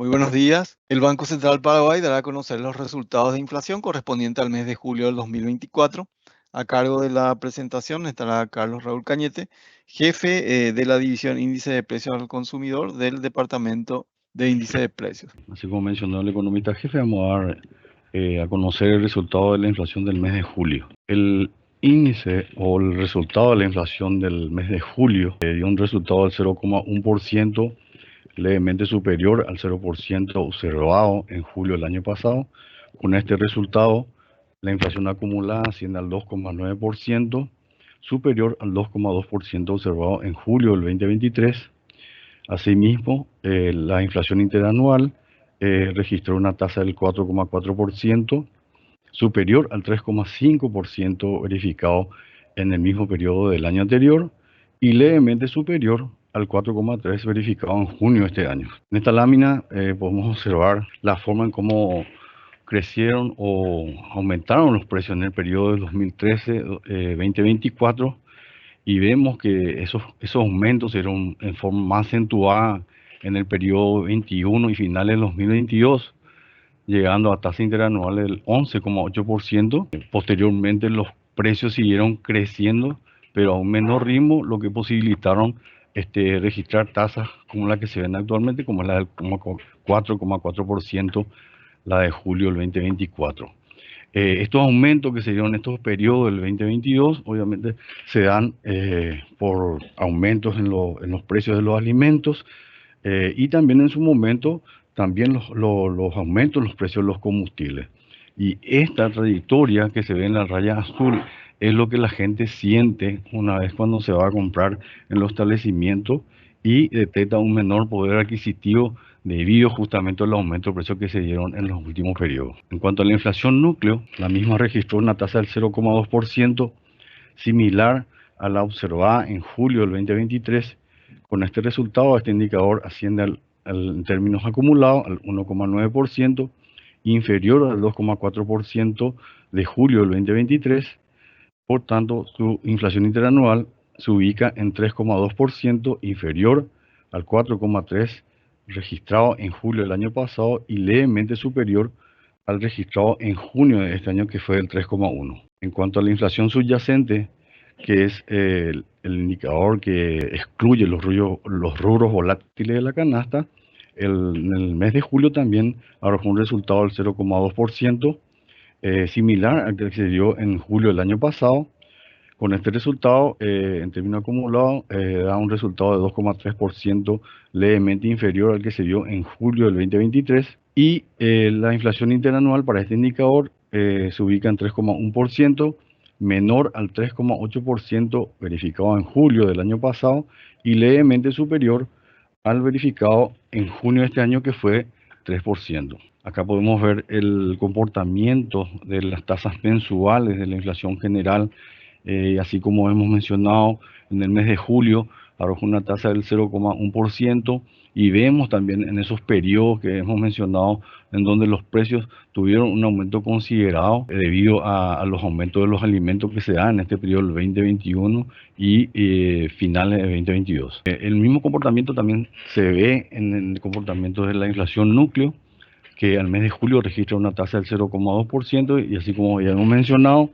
Muy buenos días. El Banco Central Paraguay dará a conocer los resultados de inflación correspondiente al mes de julio del 2024. A cargo de la presentación estará Carlos Raúl Cañete, jefe de la división Índice de Precios al Consumidor del Departamento de Índice de Precios. Así como mencionó el economista jefe, vamos a dar a conocer el resultado de la inflación del mes de julio. El índice o el resultado de la inflación del mes de julio dio un resultado del 0,1%, levemente superior al 0% observado en julio del año pasado. Con este resultado, la inflación acumulada asciende al 2,9%, superior al 2,2% observado en julio del 2023. Asimismo, la inflación interanual registró una tasa del 4,4%, superior al 3,5% verificado en el mismo periodo del año anterior y levemente superior al 4,3% verificado en junio de este año. En esta lámina podemos observar la forma en cómo crecieron o aumentaron los precios en el periodo de 2013-2024 y vemos que esos aumentos eran en forma más acentuada en el periodo 21 y finales del 2022, llegando a tasa interanual del 11,8%. Posteriormente los precios siguieron creciendo, pero a un menor ritmo, lo que posibilitaron registrar tasas como la que se ven actualmente, como la del 4,4%, la de julio del 2024. Estos aumentos que se dieron en estos periodos del 2022, obviamente se dan por aumentos en los precios de los alimentos y también en su momento también los aumentos en los precios de los combustibles. Y esta trayectoria que se ve en la raya azul es lo que la gente siente una vez cuando se va a comprar en los establecimientos y detecta un menor poder adquisitivo debido justamente al aumento de precios que se dieron en los últimos periodos. En cuanto a la inflación núcleo, la misma registró una tasa del 0,2%, similar a la observada en julio del 2023. Con este resultado, este indicador asciende en términos acumulados al 1,9%, inferior al 2,4% de julio del 2023. Por tanto, su inflación interanual se ubica en 3,2%, inferior al 4,3% registrado en julio del año pasado y levemente superior al registrado en junio de este año, que fue el 3,1%. En cuanto a la inflación subyacente, que es el indicador que excluye los rubros volátiles de la canasta, en el mes de julio también arrojó un resultado del 0,2%, similar al que se dio en julio del año pasado. Con este resultado, en términos acumulados, da un resultado de 2,3%, levemente inferior al que se dio en julio del 2023. Y la inflación interanual para este indicador se ubica en 3,1%, menor al 3,8% verificado en julio del año pasado y levemente superior al verificado en junio de este año, que fue 3%. Acá podemos ver el comportamiento de las tasas mensuales de la inflación general, así como hemos mencionado, en el mes de julio arrojó una tasa del 0,1% y vemos también en esos periodos que hemos mencionado en donde los precios tuvieron un aumento considerado debido a los aumentos de los alimentos que se dan en este periodo del 2021 y finales de 2022. El mismo comportamiento también se ve en el comportamiento de la inflación núcleo, que al mes de julio registra una tasa del 0,2% y así como ya hemos mencionado,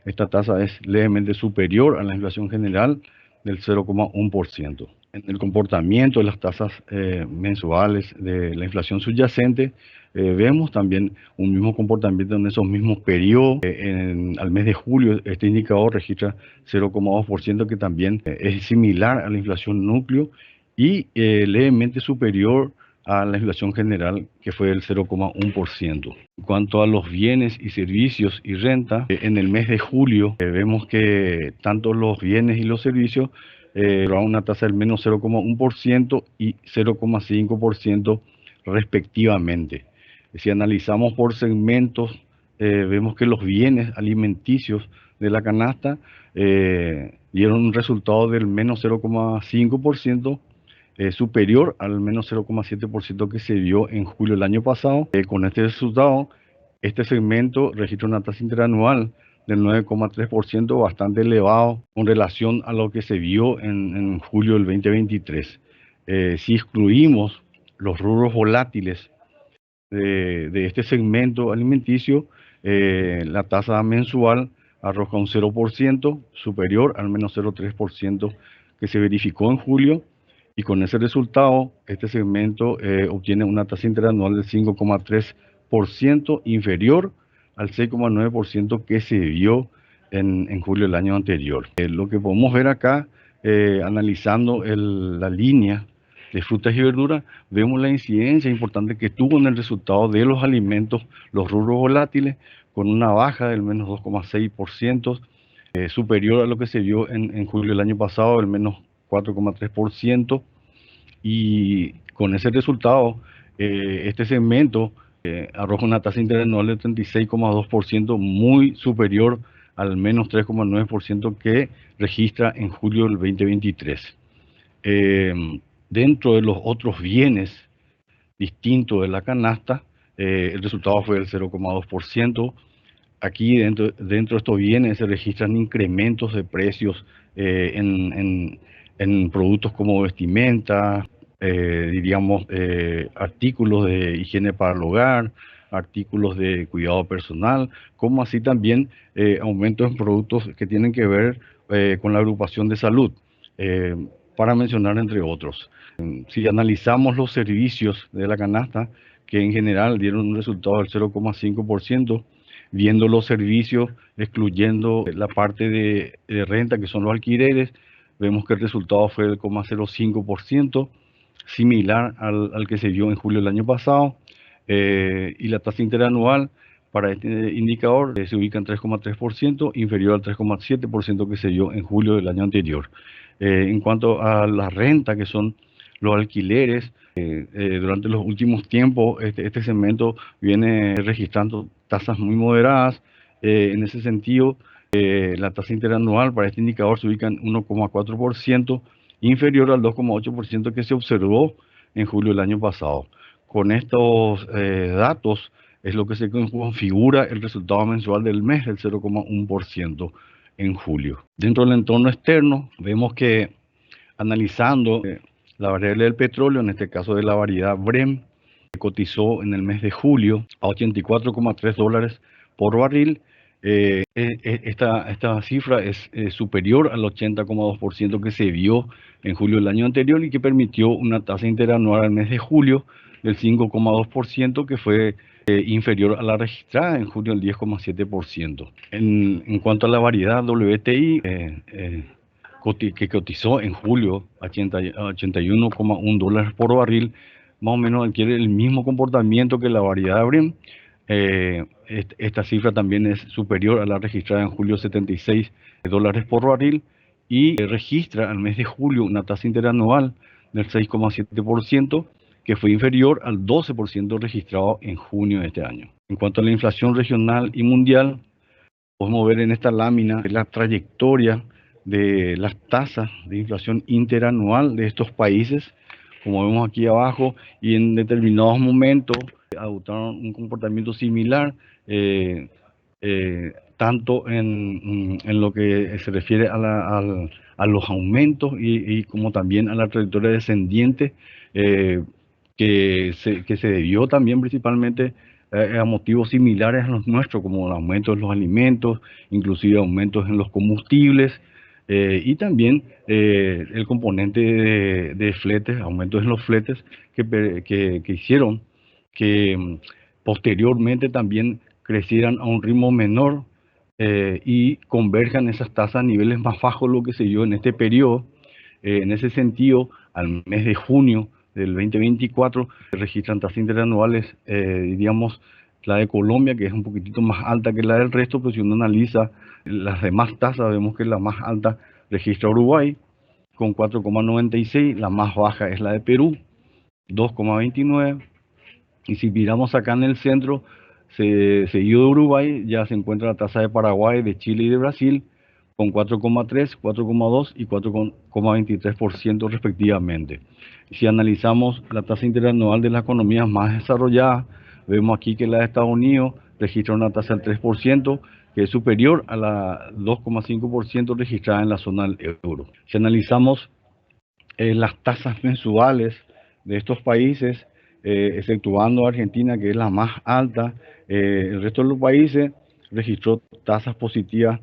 esta tasa es levemente superior a la inflación general del 0,1%. En el comportamiento de las tasas mensuales de la inflación subyacente, vemos también un mismo comportamiento en esos mismos periodos. Al mes de julio, este indicador registra 0,2%, que también es similar a la inflación núcleo y levemente superior a la inflación general, que fue del 0,1%. En cuanto a los bienes y servicios y renta, en el mes de julio vemos que tanto los bienes y los servicios a una tasa del menos 0,1% y 0,5% respectivamente. Si analizamos por segmentos, vemos que los bienes alimenticios de la canasta dieron un resultado del menos 0,5%, superior al menos 0,7% que se vio en julio del año pasado. Con este resultado, este segmento registra una tasa interanual del 9,3%, bastante elevado con relación a lo que se vio en julio del 2023. Si excluimos los rubros volátiles de este segmento alimenticio, la tasa mensual arroja un 0% superior al menos 0,3% que se verificó en julio, y con ese resultado este segmento obtiene una tasa interanual del 5,3% inferior al 6,9% que se vio en julio del año anterior. Lo que podemos ver acá, analizando la línea de frutas y verduras, vemos la incidencia importante que tuvo en el resultado de los alimentos, los rubros volátiles, con una baja del menos 2,6%, superior a lo que se vio en julio del año pasado, el menos 4,3%, y con ese resultado, este segmento arroja una tasa interanual de 36,2%, muy superior al menos 3,9% que registra en julio del 2023. Dentro de los otros bienes distintos de la canasta, el resultado fue del 0,2%. Aquí dentro de estos bienes se registran incrementos de precios en productos como vestimenta, diríamos, artículos de higiene para el hogar, artículos de cuidado personal, como así también aumentos en productos que tienen que ver con la agrupación de salud, para mencionar entre otros. Si analizamos los servicios de la canasta, que en general dieron un resultado del 0,5%, viendo los servicios, excluyendo la parte de renta, que son los alquileres, vemos que el resultado fue del 0,05%, similar al que se vio en julio del año pasado, y la tasa interanual para este indicador se ubica en 3,3%, inferior al 3,7% que se vio en julio del año anterior. En cuanto a la renta, que son los alquileres, durante los últimos tiempos este segmento viene registrando tasas muy moderadas. En ese sentido, la tasa interanual para este indicador se ubica en 1,4%, inferior al 2,8% que se observó en julio del año pasado. Con estos datos es lo que se configura el resultado mensual del mes, el 0,1% en julio. Dentro del entorno externo, vemos que analizando la variable del petróleo, en este caso de la variedad Brent, cotizó en el mes de julio a $84,3 por barril. Esta cifra es superior al 80,2% que se vio en julio del año anterior, y que permitió una tasa interanual al mes de julio del 5,2%, que fue inferior a la registrada en julio del 10,7%. En cuanto a la variedad WTI, que cotizó en julio a $81,1 por barril, más o menos adquiere el mismo comportamiento que la variedad Brent. Esta cifra también es superior a la registrada en julio, $76 por barril, y registra al mes de julio una tasa interanual del 6,7%, que fue inferior al 12% registrado en junio de este año. En cuanto a la inflación regional y mundial, podemos ver en esta lámina la trayectoria de las tasas de inflación interanual de estos países, como vemos aquí abajo, y en determinados momentos adoptaron un comportamiento similar, tanto en lo que se refiere a los aumentos y como también a la trayectoria descendiente, que se debió también principalmente a motivos similares a los nuestros, como el aumento de los alimentos, inclusive aumentos en los combustibles, y también el componente de fletes, aumentos en los fletes que hicieron que posteriormente también crecieran a un ritmo menor, y converjan esas tasas a niveles más bajos de lo que se vio en este periodo. En ese sentido, al mes de junio del 2024 se registran tasas interanuales, diríamos, la de Colombia, que es un poquitito más alta que la del resto, pero si uno analiza las demás tasas, vemos que la más alta registra Uruguay con 4,96, la más baja es la de Perú, 2,29, y si miramos acá en el centro, seguido de Uruguay, ya se encuentra la tasa de Paraguay, de Chile y de Brasil, con 4,3, 4,2 y 4,23% respectivamente. Si analizamos la tasa interanual de las economías más desarrolladas, vemos aquí que la de Estados Unidos registra una tasa del 3%, que es superior a la 2,5% registrada en la zona del euro. Si analizamos las tasas mensuales de estos países, exceptuando Argentina, que es la más alta. El resto de los países registró tasas positivas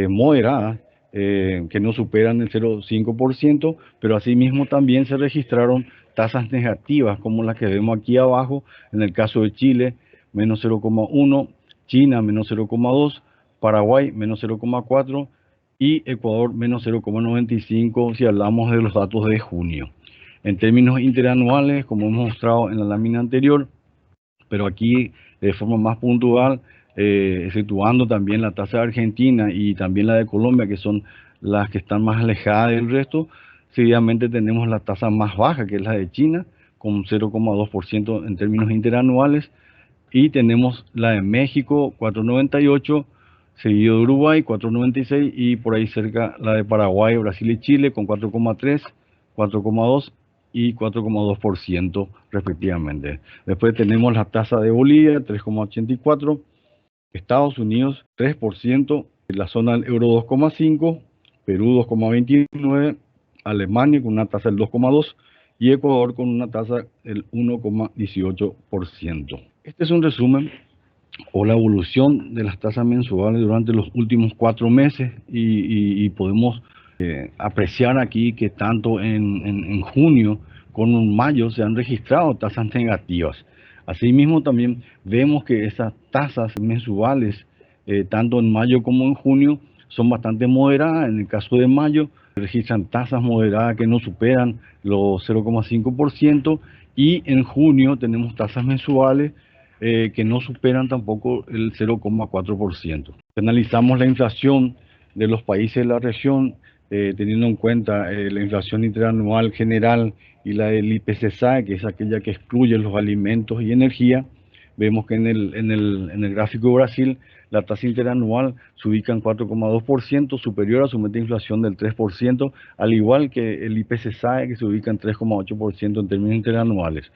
moderadas, que no superan el 0,5%, pero asimismo también se registraron tasas negativas, como las que vemos aquí abajo, en el caso de Chile, menos 0,1, China, menos 0,2, Paraguay, menos 0,4 y Ecuador, menos 0,95 si hablamos de los datos de junio. En términos interanuales, como hemos mostrado en la lámina anterior, pero aquí de forma más puntual, exceptuando también la tasa de Argentina y también la de Colombia, que son las que están más alejadas del resto, seguidamente tenemos la tasa más baja, que es la de China, con 0,2% en términos interanuales, y tenemos la de México, 4,98, seguido de Uruguay, 4,96, y por ahí cerca la de Paraguay, Brasil y Chile, con 4,3, 4,2 y 4,2% respectivamente. Después tenemos la tasa de Bolivia, 3,84, Estados Unidos, 3%, la zona del euro 2,5, Perú 2,29, Alemania con una tasa del 2,2 y Ecuador con una tasa del 1,18%. Este es un resumen o la evolución de las tasas mensuales durante los últimos 4 meses y podemos apreciar aquí que tanto en junio como en mayo se han registrado tasas negativas. Asimismo también vemos que esas tasas mensuales, tanto en mayo como en junio, son bastante moderadas. En el caso de mayo se registran tasas moderadas que no superan los 0,5% y en junio tenemos tasas mensuales que no superan tampoco el 0,4%. Si analizamos la inflación de los países de la región, teniendo en cuenta la inflación interanual general y la del IPC-SAE, que es aquella que excluye los alimentos y energía, vemos que en el gráfico de Brasil la tasa interanual se ubica en 4,2%, superior a su meta de inflación del 3%, al igual que el IPC-SAE, que se ubica en 3,8% en términos interanuales.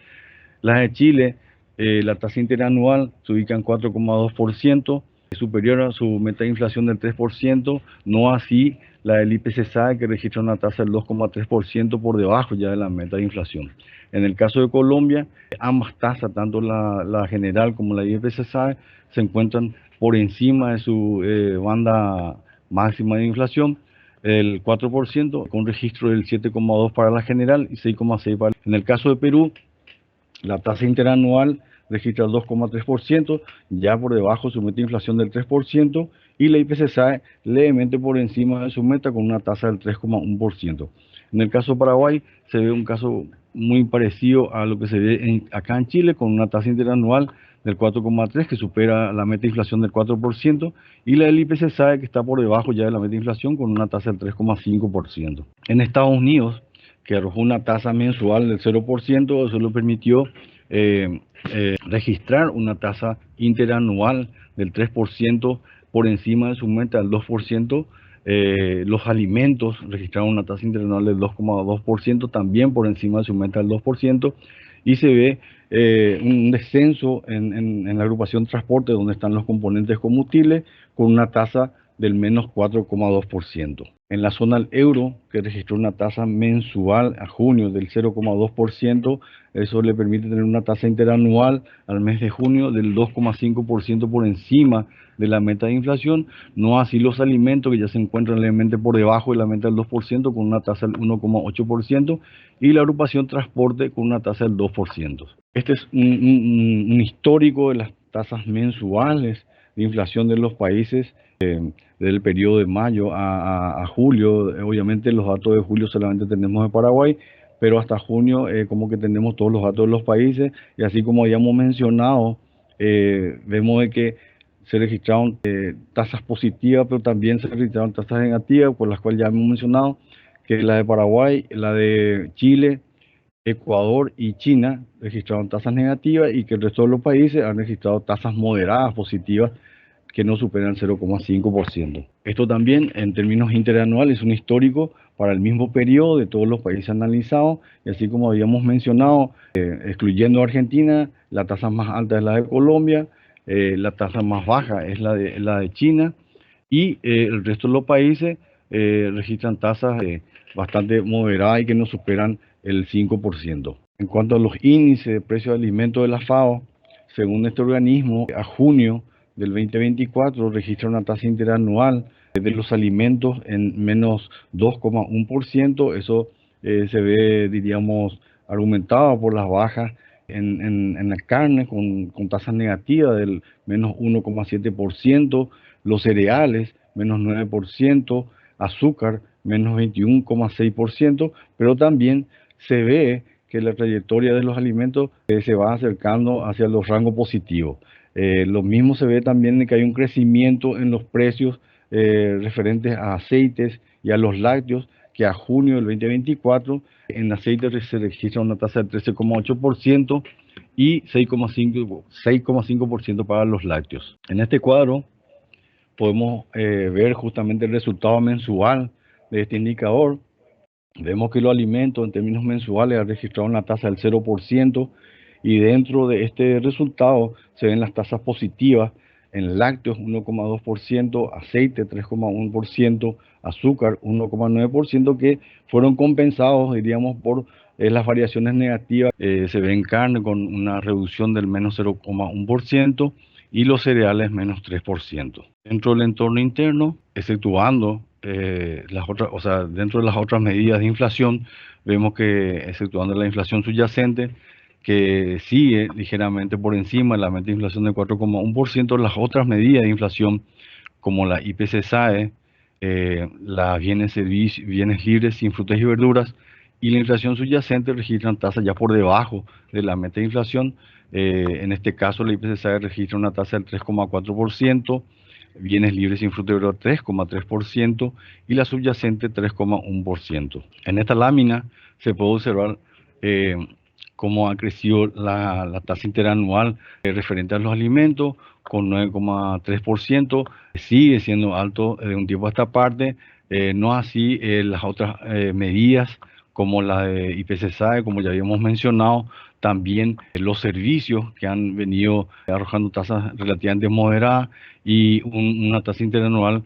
La de Chile, la tasa interanual se ubica en 4,2%, superior a su meta de inflación del 3%, no así la del IPC-SAE, que registra una tasa del 2,3% por debajo ya de la meta de inflación. En el caso de Colombia, ambas tasas, tanto la general como la IPC-SAE, se encuentran por encima de su banda máxima de inflación, el 4%, con registro del 7,2% para la general y 6,6% para... En el caso de Perú, la tasa interanual registra el 2,3%, ya por debajo de su meta de inflación del 3%, y la IPC-SAE levemente por encima de su meta con una tasa del 3,1%. En el caso de Paraguay se ve un caso muy parecido a lo que se ve acá en Chile, con una tasa interanual del 4,3%, que supera la meta de inflación del 4%, y la del IPC-SAE, que está por debajo ya de la meta de inflación con una tasa del 3,5%. En Estados Unidos, que arrojó una tasa mensual del 0%, eso le permitió registrar una tasa interanual del 3% por encima de su meta del 2%. Los alimentos registraron una tasa interanual del 2,2%, también por encima de su meta del 2%, y se ve un descenso en la agrupación transporte, donde están los componentes combustibles, con una tasa del menos 4,2%. En la zona del euro, que registró una tasa mensual a junio del 0,2%, eso le permite tener una tasa interanual al mes de junio del 2,5% por encima de la meta de inflación, no así los alimentos, que ya se encuentran levemente por debajo de la meta del 2%, con una tasa del 1,8%, y la agrupación transporte con una tasa del 2%. Este es un histórico de las tasas mensuales de inflación de los países del periodo de mayo a julio. Obviamente los datos de julio solamente tenemos de Paraguay, pero hasta junio como que tenemos todos los datos de los países, y así como habíamos mencionado, vemos de que se registraron tasas positivas, pero también se registraron tasas negativas, por las cuales ya hemos mencionado, que la de Paraguay, la de Chile, Ecuador y China registraron tasas negativas, y que el resto de los países han registrado tasas moderadas positivas que no superan el 0,5%. Esto también en términos interanuales es un histórico para el mismo periodo de todos los países analizados, y así como habíamos mencionado, excluyendo Argentina, la tasa más alta es la de Colombia, la tasa más baja es la de China, y el resto de los países registran tasas bastante moderadas y que no superan el 5%. En cuanto a los índices de precios de alimentos de la FAO, según este organismo, a junio del 2024 registra una tasa interanual de los alimentos en menos 2,1%. Eso se ve, diríamos, argumentado por las bajas en la carne con tasas negativas del menos 1,7%, los cereales menos 9%, azúcar menos 21,6%, pero también se ve que la trayectoria de los alimentos se va acercando hacia los rangos positivos. Lo mismo se ve también de que hay un crecimiento en los precios referentes a aceites y a los lácteos, que a junio del 2024 en aceite se registra una tasa del 13,8% y 6,5% para los lácteos. En este cuadro podemos ver justamente el resultado mensual de este indicador. Vemos que los alimentos en términos mensuales han registrado una tasa del 0% y dentro de este resultado se ven las tasas positivas en lácteos 1,2%, aceite 3,1%, azúcar 1,9%, que fueron compensados, diríamos, por las variaciones negativas. Se ve en carne con una reducción del menos 0,1% y los cereales menos 3%. Dentro del entorno interno, exceptuando las otras, o sea, dentro de las otras medidas de inflación, vemos que exceptuando la inflación subyacente, que sigue ligeramente por encima de la meta de inflación de 4,1%, las otras medidas de inflación, como la IPC-SAE, las bienes libres sin frutas y verduras, y la inflación subyacente registran tasas ya por debajo de la meta de inflación. En este caso, la IPC-SAE registra una tasa del 3,4%, bienes libres sin fruta y verdura 3,3% y la subyacente 3,1%. En esta lámina se puede observar cómo ha crecido la tasa interanual referente a los alimentos con 9,3%. Sigue siendo alto de un tiempo a esta parte, no así las otras medidas como la de IPC-SAE, como ya habíamos mencionado, también los servicios que han venido arrojando tasas relativamente moderadas y una tasa interanual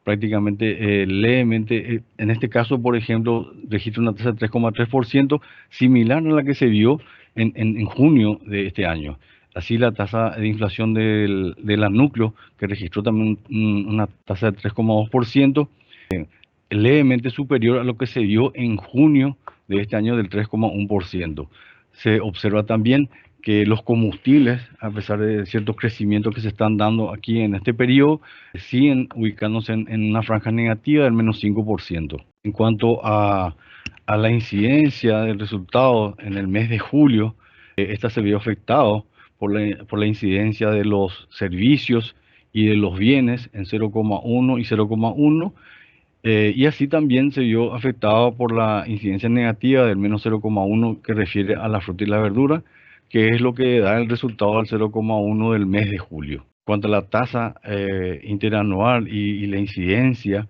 prácticamente levemente. En este caso, por ejemplo, registra una tasa de 3,3%, similar a la que se vio en junio de este año. Así la tasa de inflación de la núcleo, que registró también una tasa de 3,2%, levemente superior a lo que se vio en junio de este año del 3,1%. Se observa también que los combustibles, a pesar de ciertos crecimientos que se están dando aquí en este periodo, siguen ubicándose en una franja negativa del menos 5%. En cuanto a la incidencia del resultado en el mes de julio, esta se vio afectado por la incidencia de los servicios y de los bienes en 0,1 y 0,1. Y así también se vio afectado por la incidencia negativa del menos 0,1 que refiere a la fruta y la verdura, que es lo que da el resultado del 0,1 del mes de julio. Cuanto a la tasa interanual y la incidencia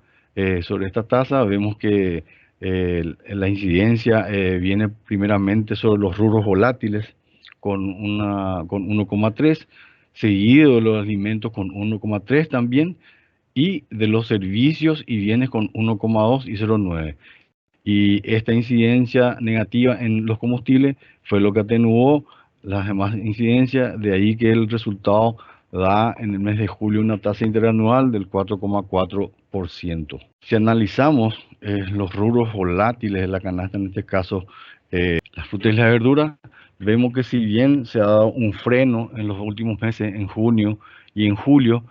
sobre esta tasa, vemos que la incidencia viene primeramente sobre los rubros volátiles con 1,3, seguido de los alimentos con 1,3 también, y de los servicios y bienes con 1,2 y 0,9. Y esta incidencia negativa en los combustibles fue lo que atenuó las demás incidencias, de ahí que el resultado da en el mes de julio una tasa interanual del 4,4%. Si analizamos los rubros volátiles de la canasta, en este caso las frutas y las verduras, vemos que si bien se ha dado un freno en los últimos meses, en junio y en julio,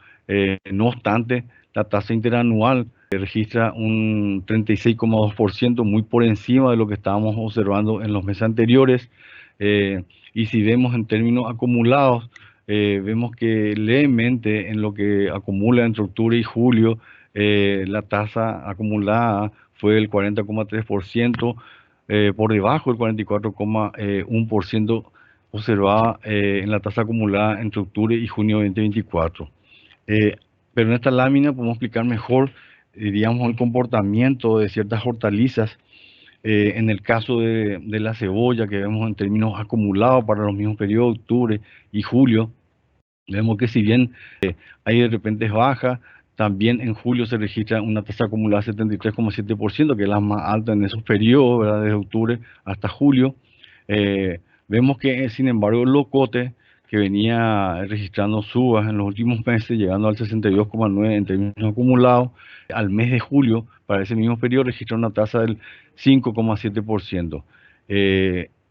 no obstante, la tasa interanual registra un 36,2%, muy por encima de lo que estábamos observando en los meses anteriores. Y si vemos en términos acumulados, vemos que levemente en lo que acumula entre octubre y julio, la tasa acumulada fue el 40,3%, por debajo del 44,1% observada en la tasa acumulada entre octubre y junio de 2024. Pero en esta lámina podemos explicar mejor, digamos, el comportamiento de ciertas hortalizas. En el caso de la cebolla, que vemos en términos acumulados para los mismos periodos, octubre y julio, vemos que si bien hay de repente baja, también en julio se registra una tasa acumulada de 73,7%, que es la más alta en esos periodos, ¿verdad? Desde octubre hasta julio. Vemos que, sin embargo, el locote, que venía registrando subas en los últimos meses, llegando al 62,9 en términos acumulados, al mes de julio, para ese mismo periodo, registró una tasa del 5,7%.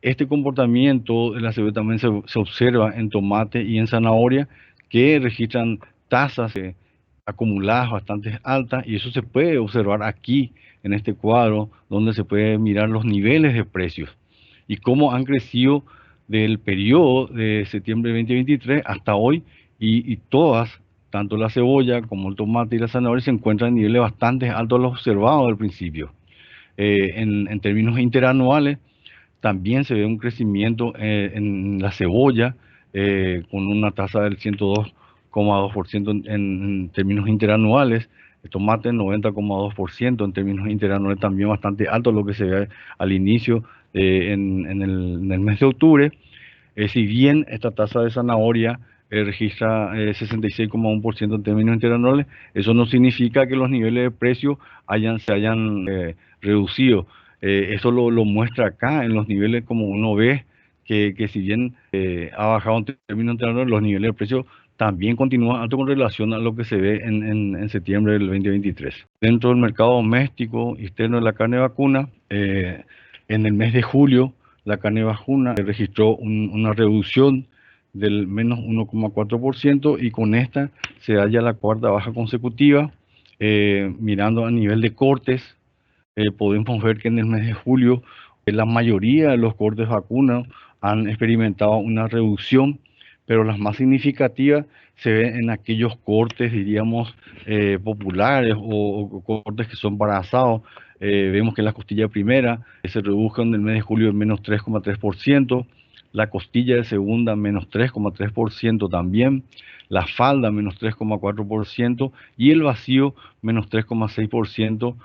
Este comportamiento de la cebolla también se observa en tomate y en zanahoria, que registran tasas acumuladas bastante altas, y eso se puede observar aquí en este cuadro, donde se puede mirar los niveles de precios y cómo han crecido del periodo de septiembre de 2023 hasta hoy, y todas, tanto la cebolla como el tomate y la zanahoria, se encuentran en niveles bastante altos a los observados al principio. En términos interanuales, también se ve un crecimiento en la cebolla, con una tasa del 102,2% en términos interanuales, el tomate 90,2% en términos interanuales, también bastante alto lo que se ve al inicio en el mes de octubre. Si bien esta tasa de zanahoria registra 66,1% en términos interanuales, eso no significa que los niveles de precio se hayan reducido. Eso lo muestra acá en los niveles, como uno ve que si bien ha bajado en términos interanuales, los niveles de precio también continúan altos con relación a lo que se ve en septiembre del 2023. Dentro del mercado doméstico externo de la carne vacuna, en el mes de julio, la carne vacuna registró una reducción del menos 1,4%, y con esta se da ya la cuarta baja consecutiva. Mirando a nivel de cortes, podemos ver que en el mes de julio la mayoría de los cortes vacunos han experimentado una reducción, pero las más significativas se ven en aquellos cortes, diríamos, populares, o cortes que son para asado. Vemos que la costilla primera se redujo en el mes de julio en menos 3,3%, la costilla de segunda menos 3,3% también, la falda menos 3,4% y el vacío menos 3,6%,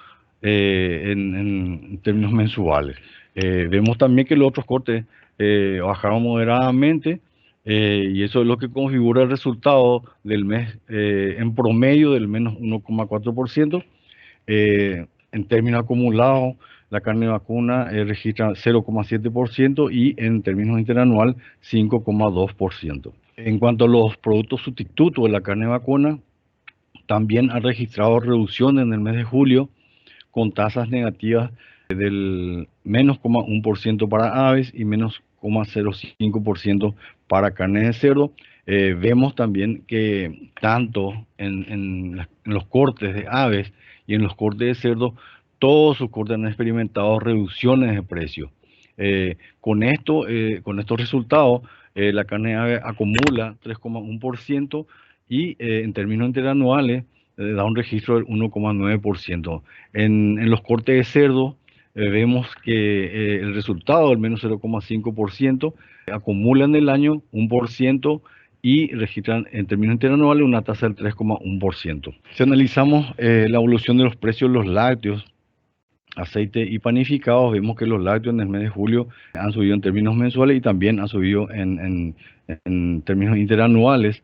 en términos mensuales. Vemos también que los otros cortes bajaron moderadamente, y eso es lo que configura el resultado del mes, en promedio del menos 1,4%. En términos acumulados, la carne vacuna registra 0,7%, y en términos interanual 5,2%. En cuanto a los productos sustitutos de la carne vacuna, también ha registrado reducciones en el mes de julio, con tasas negativas del menos 0,1% para aves y menos 0,05% para carne de cerdo. Vemos también que tanto en los cortes de aves y en los cortes de cerdo, todos sus cortes han experimentado reducciones de precio. Con estos resultados, la carne de ave acumula 3,1%, y en términos interanuales da un registro del 1,9%. En los cortes de cerdo, vemos que el resultado del menos 0,5% acumula en el año 1%, y registran en términos interanuales una tasa del 3,1%. Si analizamos la evolución de los precios de los lácteos, aceite y panificados, vemos que los lácteos en el mes de julio han subido en términos mensuales y también han subido en términos interanuales,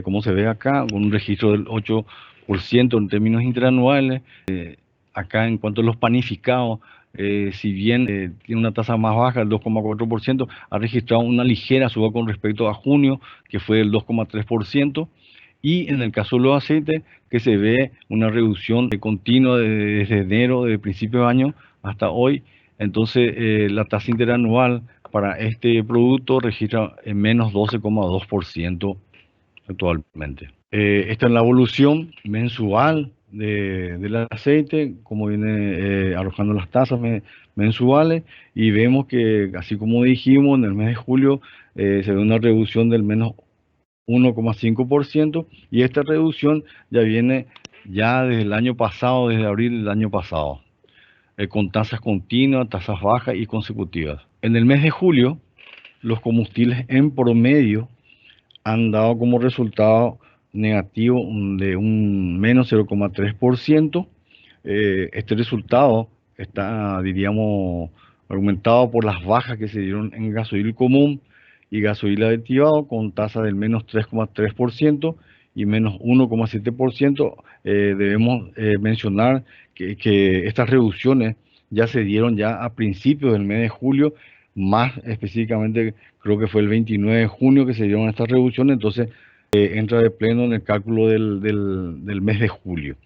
como se ve acá, con un registro del 8% en términos interanuales. Acá, en cuanto a los panificados, si bien tiene una tasa más baja, el 2,4%, ha registrado una ligera suba con respecto a junio, que fue el 2,3%. Y en el caso de los aceites, que se ve una reducción continua desde enero, de principio de año hasta hoy. Entonces, la tasa interanual para este producto registra en menos 12,2% actualmente. Esta es la evolución mensual del aceite, como viene arrojando las tasas mensuales, y vemos que, así como dijimos, en el mes de julio se ve una reducción del menos 1,5%, y esta reducción ya viene desde el año pasado, desde abril del año pasado, con tasas continuas, tasas bajas y consecutivas. En el mes de julio, los combustibles en promedio han dado como resultado negativo de un menos 0,3%. Este resultado está, diríamos, argumentado por las bajas que se dieron en gasoil común y gasoil aditivado, con tasa del menos 3,3% y menos 1,7%. Debemos mencionar que estas reducciones ya se dieron ya a principios del mes de julio, más específicamente creo que fue el 29 de junio que se dieron estas reducciones, entonces entra de pleno en el cálculo del mes de julio.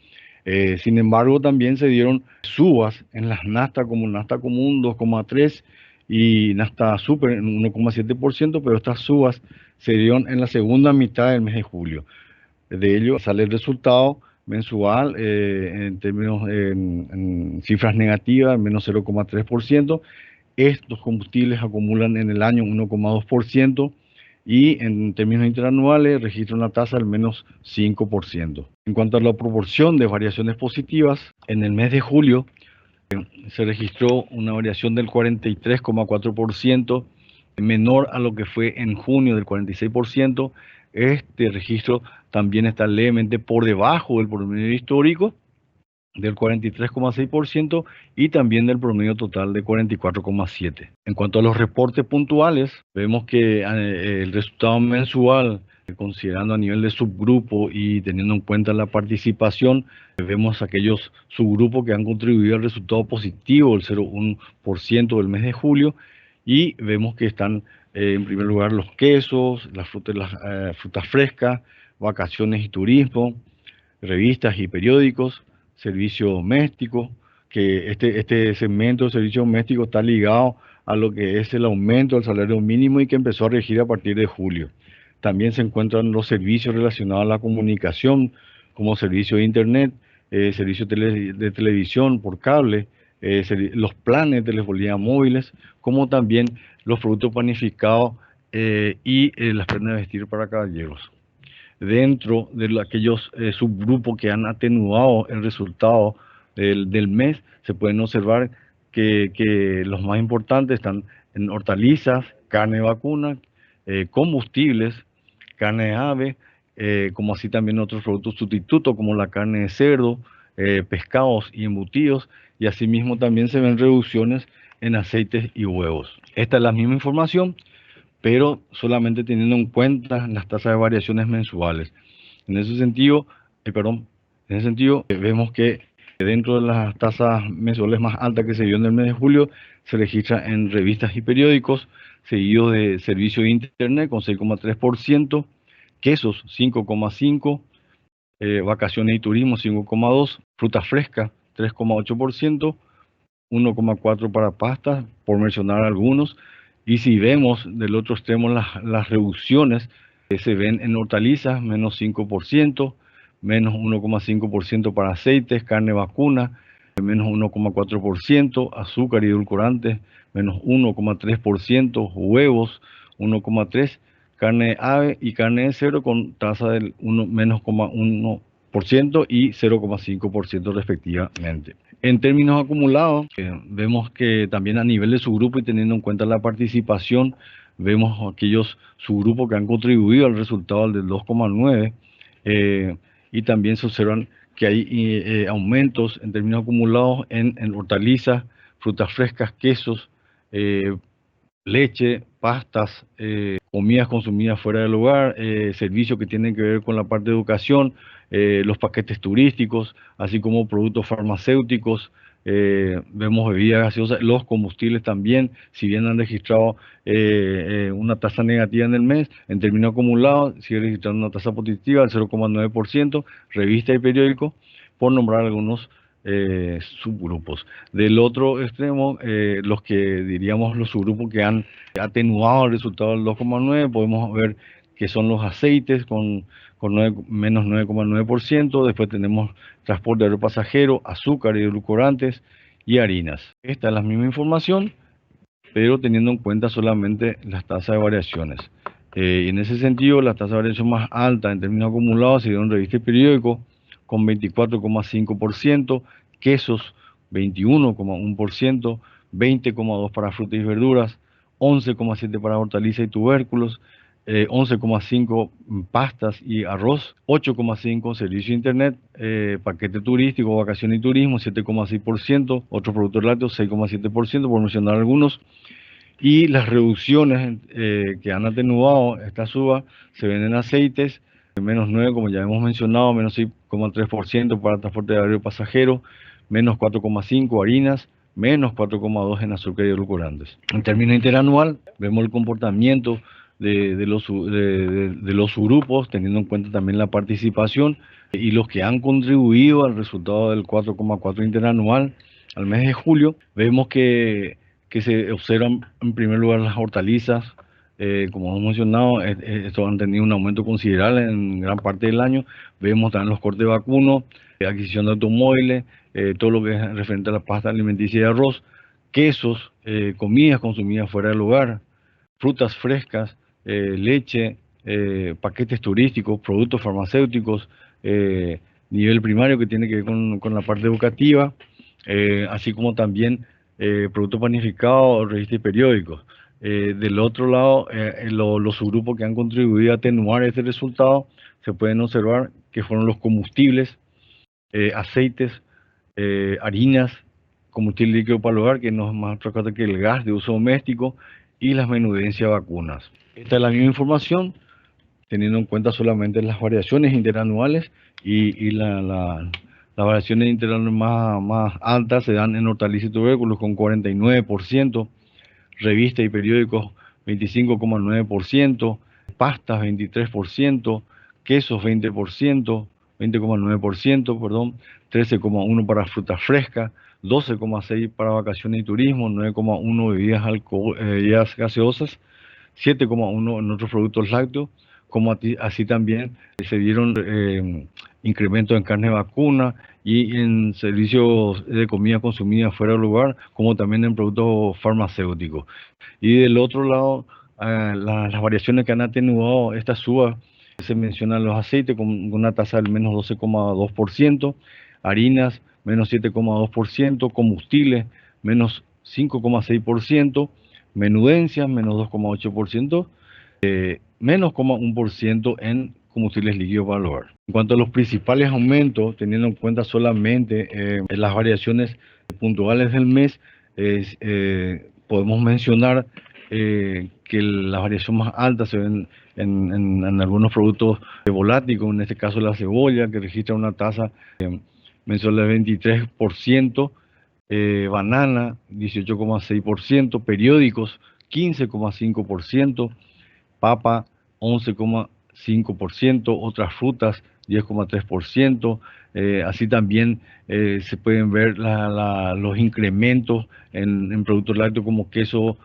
Sin embargo, también se dieron subas en las Nasdaq, como Nasdaq Común 2,3 y Nasdaq Super en 1,7%, pero estas subas se dieron en la segunda mitad del mes de julio. De ello sale el resultado mensual en términos en cifras negativas, menos 0,3%. Estos combustibles acumulan en el año 1,2% y en términos interanuales registran una tasa del menos 5%. En cuanto a la proporción de variaciones positivas, en el mes de julio se registró una variación del 43,4%, menor a lo que fue en junio del 46%. Este registro también está levemente por debajo del promedio histórico del 43,6% y también del promedio total de 44,7%. En cuanto a los reportes puntuales, vemos que el resultado mensual, considerando a nivel de subgrupo y teniendo en cuenta la participación, vemos aquellos subgrupos que han contribuido al resultado positivo, el 0,1% del mes de julio, y vemos que están en primer lugar los quesos, las frutas frescas, vacaciones y turismo, revistas y periódicos, servicio doméstico, que este segmento de servicio doméstico está ligado a lo que es el aumento del salario mínimo y que empezó a regir a partir de julio. También se encuentran los servicios relacionados a la comunicación, como servicio de internet, servicio de televisión por cable, los planes de telefonía móviles, como también los productos panificados y las prendas de vestir para caballeros. Dentro de aquellos subgrupos que han atenuado el resultado del mes, se pueden observar que los más importantes están en hortalizas, carne de vacuna, combustibles, carne de ave, como así también otros productos sustitutos como la carne de cerdo, pescados y embutidos, y asimismo también se ven reducciones en aceites y huevos. Esta es la misma información, pero solamente teniendo en cuenta las tasas de variaciones mensuales. En ese sentido, vemos que dentro de las tasas mensuales más altas que se dio en el mes de julio, se registra en revistas y periódicos, seguido de servicio de internet con 6,3%, quesos 5,5%, vacaciones y turismo 5,2%, fruta fresca 3,8%, 1,4% para pastas, por mencionar algunos. Y si vemos del otro extremo las reducciones que se ven en hortalizas, menos 5%, menos 1,5% para aceites, carne vacuna, menos 1,4%, azúcar y edulcorantes, menos 1,3%, huevos, 1,3%, carne de ave y carne de cerdo con tasa del menos 0,1% y 0,5% respectivamente. En términos acumulados, vemos que también a nivel de subgrupo y teniendo en cuenta la participación, vemos aquellos subgrupos que han contribuido al resultado del 2,9 y también se observan que hay aumentos en términos acumulados en hortalizas, frutas frescas, quesos, leche, pastas, comidas consumidas fuera del hogar, servicios que tienen que ver con la parte de educación, los paquetes turísticos, así como productos farmacéuticos, vemos bebidas gaseosas, los combustibles también, si bien han registrado una tasa negativa en el mes, en términos acumulados sigue registrando una tasa positiva del 0,9%, revistas y periódicos, por nombrar algunos subgrupos. Del otro extremo, los que diríamos los subgrupos que han atenuado el resultado del 2,9, podemos ver que son los aceites con menos 9,9%, después tenemos transporte aéreo pasajero, azúcar y edulcorantes y harinas. Esta es la misma información, pero teniendo en cuenta solamente las tasas de variaciones. Y en ese sentido, la tasa de variación más alta en términos acumulados se dio en revista y periódico, con 24,5%, quesos 21,1%, 20,2% para frutas y verduras, 11,7% para hortalizas y tubérculos, 11,5% pastas y arroz, 8,5% servicio de internet, paquete turístico, vacaciones y turismo, 7,6%, otros productos lácteos, 6,7%, por mencionar algunos. Y las reducciones que han atenuado esta suba se ven en aceites, menos 9, como ya hemos mencionado, menos 6,3% para transporte aéreo pasajero, menos 4,5% harinas, menos 4,2 en azúcar y edulcorantes. En términos interanual, vemos el comportamiento de los grupos, teniendo en cuenta también la participación y los que han contribuido al resultado del 4,4 interanual al mes de julio. Vemos que se observan en primer lugar las hortalizas. Como hemos mencionado, estos han tenido un aumento considerable en gran parte del año. Vemos también los cortes vacunos, adquisición de automóviles, todo lo que es referente a la pasta alimenticia y arroz, quesos, comidas consumidas fuera del hogar, frutas frescas, leche, paquetes turísticos, productos farmacéuticos, nivel primario que tiene que ver con la parte educativa, así como también productos panificados, revistas y periódicos. Del otro lado, los subgrupos que han contribuido a atenuar este resultado se pueden observar que fueron los combustibles, aceites, harinas, combustible líquido para el hogar, que no es más otra cosa que el gas de uso doméstico, y las menudencias vacunas. Esta es la misma información, teniendo en cuenta solamente las variaciones interanuales y las variaciones interanuales más altas se dan en hortalizas y tubérculos con 49%, revistas y periódicos 25,9%, pastas 23%, quesos 20,9%, perdón, 13,1% para frutas frescas, 12,6% para vacaciones y turismo, 9,1% bebidas gaseosas, 7,1% en otros productos lácteos, como así también se dieron incrementos en carne vacuna y en servicios de comida consumida fuera del lugar, como también en productos farmacéuticos. Y del otro lado, las variaciones que han atenuado esta suba, se mencionan los aceites con una tasa del menos 12,2%, harinas menos 7,2%, combustibles menos 5,6%, menudencias menos 2,8%, menos 0,1% en combustibles líquidos para el hogar. En cuanto a los principales aumentos, teniendo en cuenta solamente las variaciones puntuales del mes, podemos mencionar que la variación más alta se ven en algunos productos voláticos, en este caso la cebolla, que registra una tasa mensual del 23%, banana 18,6%, periódicos 15,5%, papa 11,5%, otras frutas 10,3%, así también se pueden ver los incrementos en productos lácteos como queso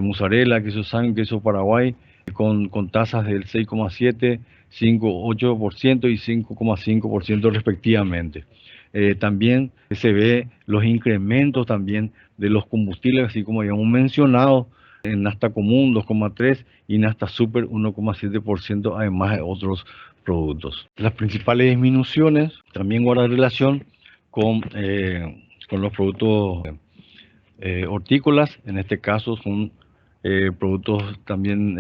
mozzarella, queso San, queso Paraguay, con tasas del 6,7%, 5,8% y 5,5% respectivamente. También se ve los incrementos también de los combustibles, así como habíamos mencionado, en nafta común 2,3% y nafta super 1,7%, además de otros productos. Las principales disminuciones también guardan relación con los productos hortícolas, en este caso son productos también,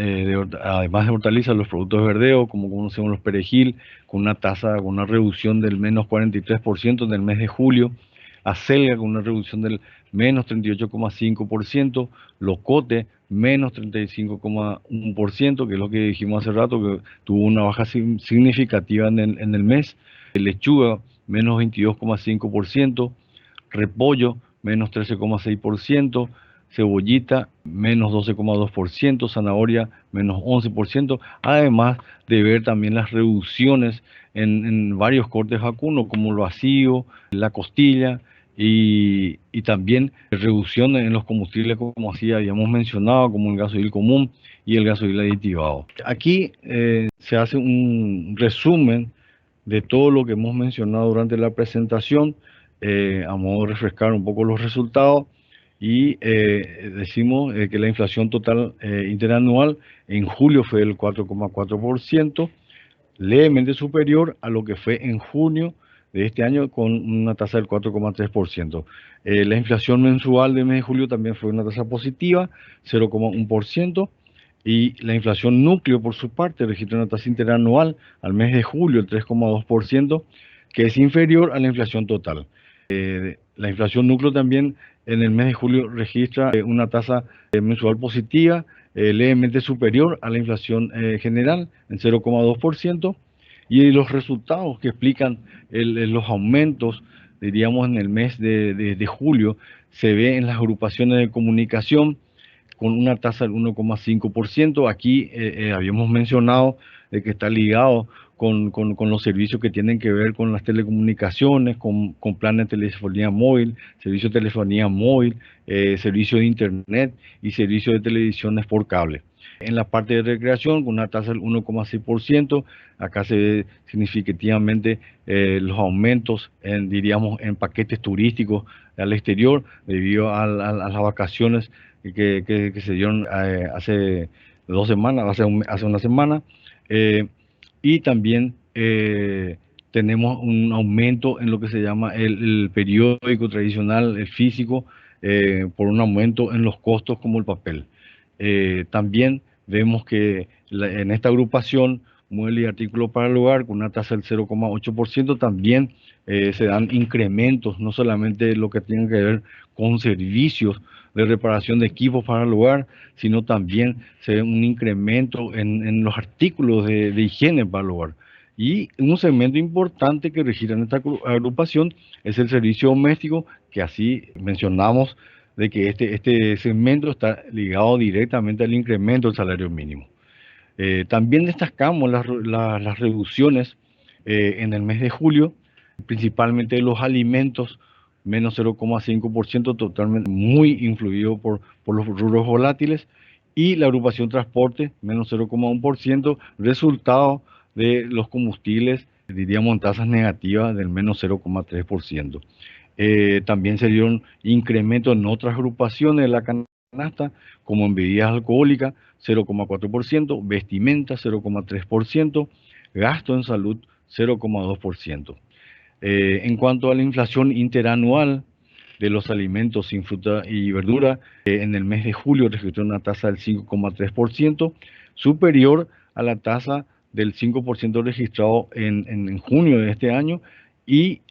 además de hortalizas, los productos de verdeo, como conocemos los perejil, con una reducción del menos 43% en el mes de julio, acelga con una reducción del menos 38,5%, locote menos 35,1%, que es lo que dijimos hace rato, que tuvo una baja significativa en el mes, lechuga menos 22,5%, repollo menos 13,6%, cebollita menos 12,2%, zanahoria menos 11%, además de ver también las reducciones en varios cortes vacunos, como el vacío, la costilla, y también reducción en los combustibles, como así habíamos mencionado, como el gasoil común y el gasoil aditivado. Aquí se hace un resumen de todo lo que hemos mencionado durante la presentación, a modo de refrescar un poco los resultados, y decimos que la inflación total interanual en julio fue del 4,4%, levemente superior a lo que fue en junio de este año, con una tasa del 4,3%. La inflación mensual del mes de julio también fue una tasa positiva, 0,1%, y la inflación núcleo, por su parte, registra una tasa interanual al mes de julio, el 3,2%, que es inferior a la inflación total. La inflación núcleo también en el mes de julio registra una tasa mensual positiva, levemente superior a la inflación general, en 0,2%, y los resultados que explican los aumentos diríamos en el mes de julio, se ve en las agrupaciones de comunicación con una tasa del 1,5%. Aquí habíamos mencionado de que está ligado con los servicios que tienen que ver con las telecomunicaciones, con planes de telefonía móvil, servicio de telefonía móvil, servicio de internet y servicio de televisiones por cable. En la parte de recreación, con una tasa del 1,6%, acá se ve significativamente los aumentos diríamos, en paquetes turísticos al exterior debido a las vacaciones que se dieron hace 2 semanas, hace una semana. Y también tenemos un aumento en lo que se llama el periódico tradicional, el físico, por un aumento en los costos como el papel. También vemos que en esta agrupación, mueble y artículos para el hogar, con una tasa del 0,8%, también se dan incrementos, no solamente lo que tiene que ver con servicios de reparación de equipos para el hogar, sino también se ve un incremento en los artículos de higiene para el hogar. Y un segmento importante que registra en esta agrupación es el servicio doméstico, que así mencionamos de que este segmento está ligado directamente al incremento del salario mínimo. También destacamos las reducciones en el mes de julio, principalmente de los alimentos, menos 0,5%, totalmente muy influido por los rubros volátiles, y la agrupación transporte, menos 0,1%, resultado de los combustibles, diríamos en tasas negativas del menos 0,3%. También se dieron incrementos en otras agrupaciones de la canasta, como en bebidas alcohólicas, 0,4%, vestimenta, 0,3%, gasto en salud, 0,2%. En cuanto a la inflación interanual de los alimentos sin fruta y verdura, en el mes de julio registró una tasa del 5,3%, superior a la tasa del 5% registrado en junio de este año, y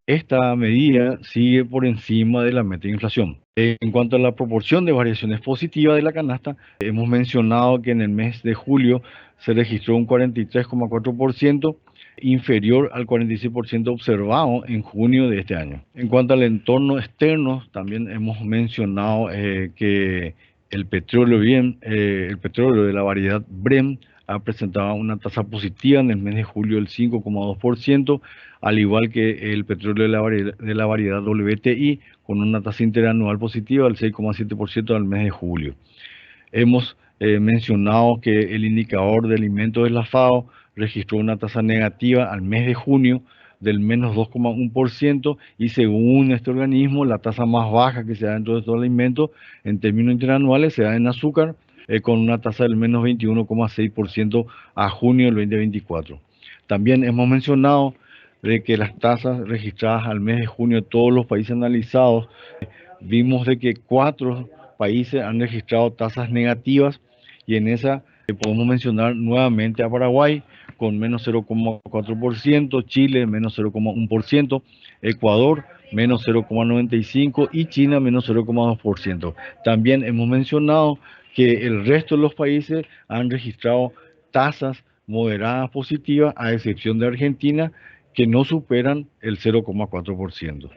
esta medida sigue por encima de la meta de inflación. En cuanto a la proporción de variaciones positivas de la canasta, hemos mencionado que en el mes de julio se registró un 43,4%, inferior al 46% observado en junio de este año. En cuanto al entorno externo, también hemos mencionado que el petróleo de la variedad Brent ha presentado una tasa positiva en el mes de julio del 5,2%, al igual que el petróleo de la variedad WTI, con una tasa interanual positiva del 6,7% al mes de julio. Hemos mencionado que el indicador de alimentos de la FAO registró una tasa negativa al mes de junio del menos 2,1%, y según este organismo, la tasa más baja que se da dentro de estos alimentos en términos interanuales se da en azúcar, con una tasa del menos 21,6% a junio del 2024. También hemos mencionado de que las tasas registradas al mes de junio de todos los países analizados, vimos de que 4 países han registrado tasas negativas, y en esa podemos mencionar nuevamente a Paraguay con menos 0,4%, Chile menos 0,1%, Ecuador menos 0,95% y China menos 0,2%. También hemos mencionado que el resto de los países han registrado tasas moderadas positivas, a excepción de Argentina, que no superan el 0,4%.